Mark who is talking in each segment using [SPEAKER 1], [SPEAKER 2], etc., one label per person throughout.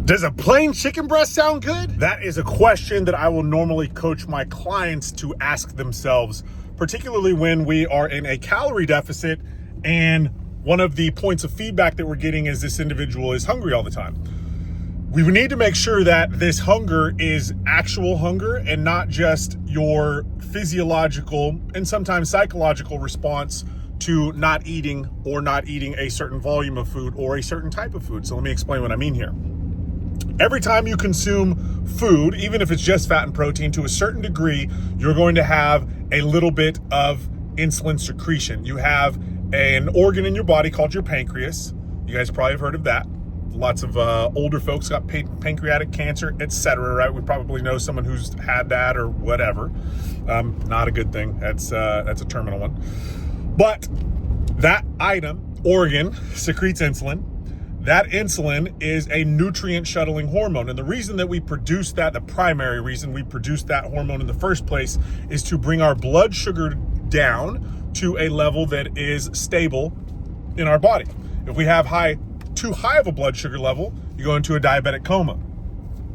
[SPEAKER 1] Does a plain chicken breast sound good? That is a question that I will normally coach my clients to ask themselves, particularly when we are in a calorie deficit and one of the points of feedback that we're getting is this individual is hungry all the time. We need to make sure that this hunger is actual hunger and not just your physiological and sometimes psychological response to not eating a certain volume of food or a certain type of food. So let me explain what I mean here. Every time you consume food, even if it's just fat and protein, to a certain degree, you're going to have a little bit of insulin secretion. You have an organ in your body called your pancreas. You guys probably have heard of that. Lots of older folks got pancreatic cancer, etc. Right? We probably know someone who's had that or whatever. Not a good thing. That's a terminal one. But that organ, secretes insulin. That insulin is a nutrient shuttling hormone. And the reason that we produce that, the primary reason we produce that hormone in the first place, is to bring our blood sugar down to a level that is stable in our body. If we have too high of a blood sugar level, you go into a diabetic coma.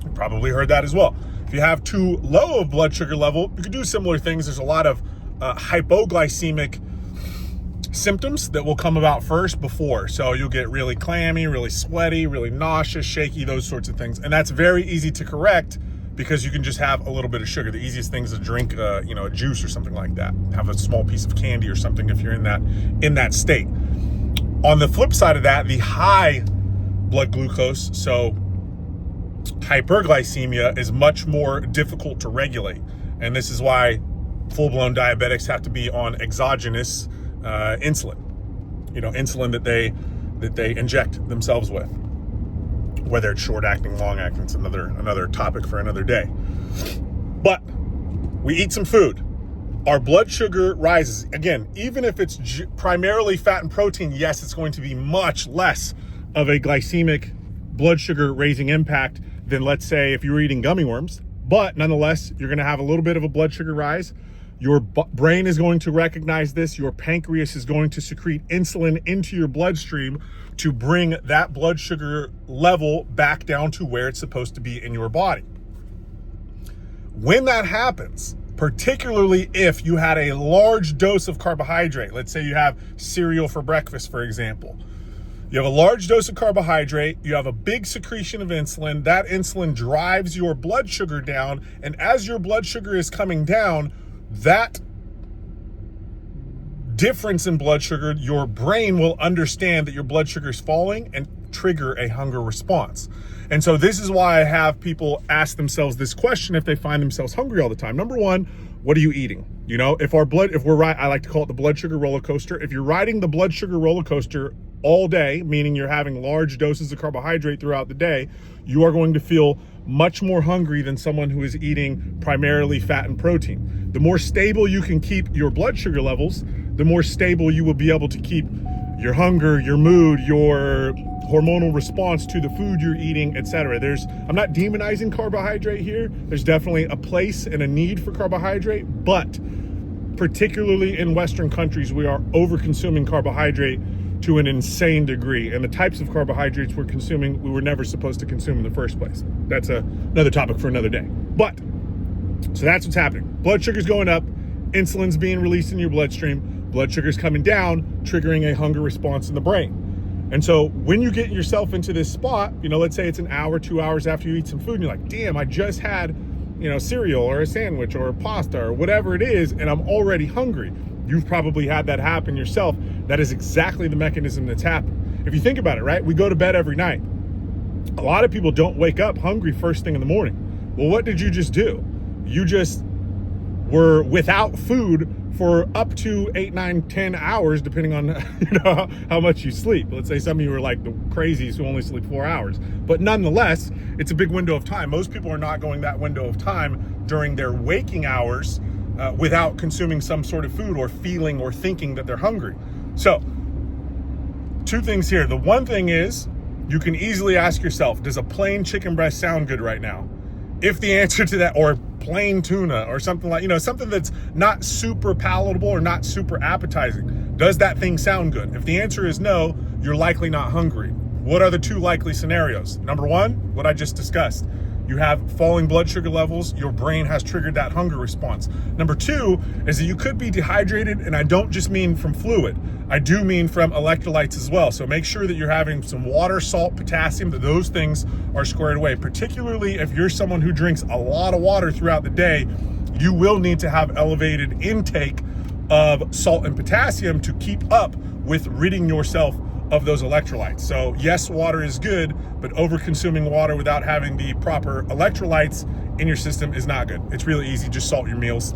[SPEAKER 1] You probably heard that as well. If you have too low of blood sugar level, you can do similar things. There's a lot of hypoglycemic symptoms that will come about first before. So you'll get really clammy, really sweaty, really nauseous, shaky, those sorts of things. And that's very easy to correct because you can just have a little bit of sugar. The easiest thing is to drink a juice or something like that. Have a small piece of candy or something if you're in that state. On the flip side of that, the high blood glucose, so hyperglycemia, is much more difficult to regulate. And this is why full-blown diabetics have to be on exogenous insulin, insulin that they inject themselves with. Whether it's short-acting, long-acting, it's another topic for another day. But we eat some food. Our blood sugar rises. Again, even if it's primarily fat and protein, yes, it's going to be much less of a glycemic blood sugar raising impact than, let's say, if you were eating gummy worms. But nonetheless, you're going to have a little bit of a blood sugar rise. Your brain is going to recognize this. Your pancreas is going to secrete insulin into your bloodstream to bring that blood sugar level back down to where it's supposed to be in your body. When that happens, particularly if you had a large dose of carbohydrate, let's say you have cereal for breakfast, for example. You have a large dose of carbohydrate, you have a big secretion of insulin, that insulin drives your blood sugar down, and as your blood sugar is coming down, that difference in blood sugar, your brain will understand that your blood sugar is falling and trigger a hunger response. And so this is why I have people ask themselves this question if they find themselves hungry all the time. Number one, what are you eating? I like to call it the blood sugar roller coaster. If you're riding the blood sugar roller coaster all day, meaning you're having large doses of carbohydrate throughout the day, you are going to feel much more hungry than someone who is eating primarily fat and protein. The more stable you can keep your blood sugar levels, the more stable you will be able to keep your hunger, your mood, your hormonal response to the food you're eating, etc. I'm not demonizing carbohydrate here. There's definitely a place and a need for carbohydrate, but particularly in Western countries, we are over-consuming carbohydrate to an insane degree. And the types of carbohydrates we're consuming, we were never supposed to consume in the first place. That's another topic for another day. So that's what's happening. Blood sugar's going up, insulin's being released in your bloodstream, blood sugar's coming down, triggering a hunger response in the brain. And so when you get yourself into this spot, let's say it's an hour, 2 hours after you eat some food, and you're like, damn, I just had, cereal or a sandwich or pasta or whatever it is, and I'm already hungry. You've probably had that happen yourself. That is exactly the mechanism that's happened. If you think about it, right? We go to bed every night. A lot of people don't wake up hungry first thing in the morning. Well, what did you just do? You just were without food for up to 8, 9, 10 hours, depending on how much you sleep. Let's say some of you are like the crazies who only sleep 4 hours. But nonetheless, it's a big window of time. Most people are not going that window of time during their waking hours without consuming some sort of food or feeling or thinking that they're hungry. So, two things here. The one thing is, you can easily ask yourself, does a plain chicken breast sound good right now? If the answer to that, or plain tuna or something like, something that's not super palatable or not super appetizing, does that thing sound good? If the answer is no, you're likely not hungry. what are the two likely scenarios? Number one, what I just discussed. You have falling blood sugar levels, your brain has triggered that hunger response. Number two is that you could be dehydrated, and I don't just mean from fluid. I do mean from electrolytes as well. So make sure that you're having some water, salt, potassium, that those things are squared away. Particularly if you're someone who drinks a lot of water throughout the day, you will need to have elevated intake of salt and potassium to keep up with ridding yourself of those electrolytes. So yes, water is good, but over consuming water without having the proper electrolytes in your system is not good. It's really easy. Just salt your meals,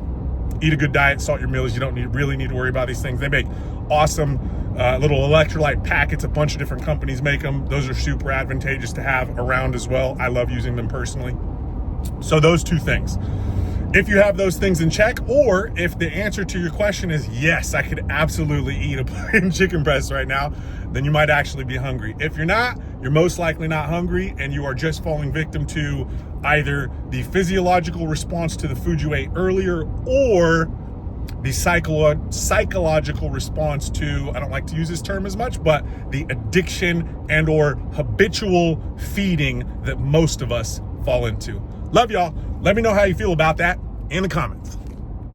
[SPEAKER 1] eat a good diet, salt your meals. You don't really need to worry about these things. They make awesome little electrolyte packets. A bunch of different companies make them. Those are super advantageous to have around as well. I love using them personally. So those two things. If you have those things in check, or if the answer to your question is yes, I could absolutely eat a plain chicken breast right now, then you might actually be hungry. If you're not, you're most likely not hungry, and you are just falling victim to either the physiological response to the food you ate earlier, or the psychological response to, I don't like to use this term as much, but the addiction and or habitual feeding that most of us fall into. Love y'all. Let me know how you feel about that in the comments.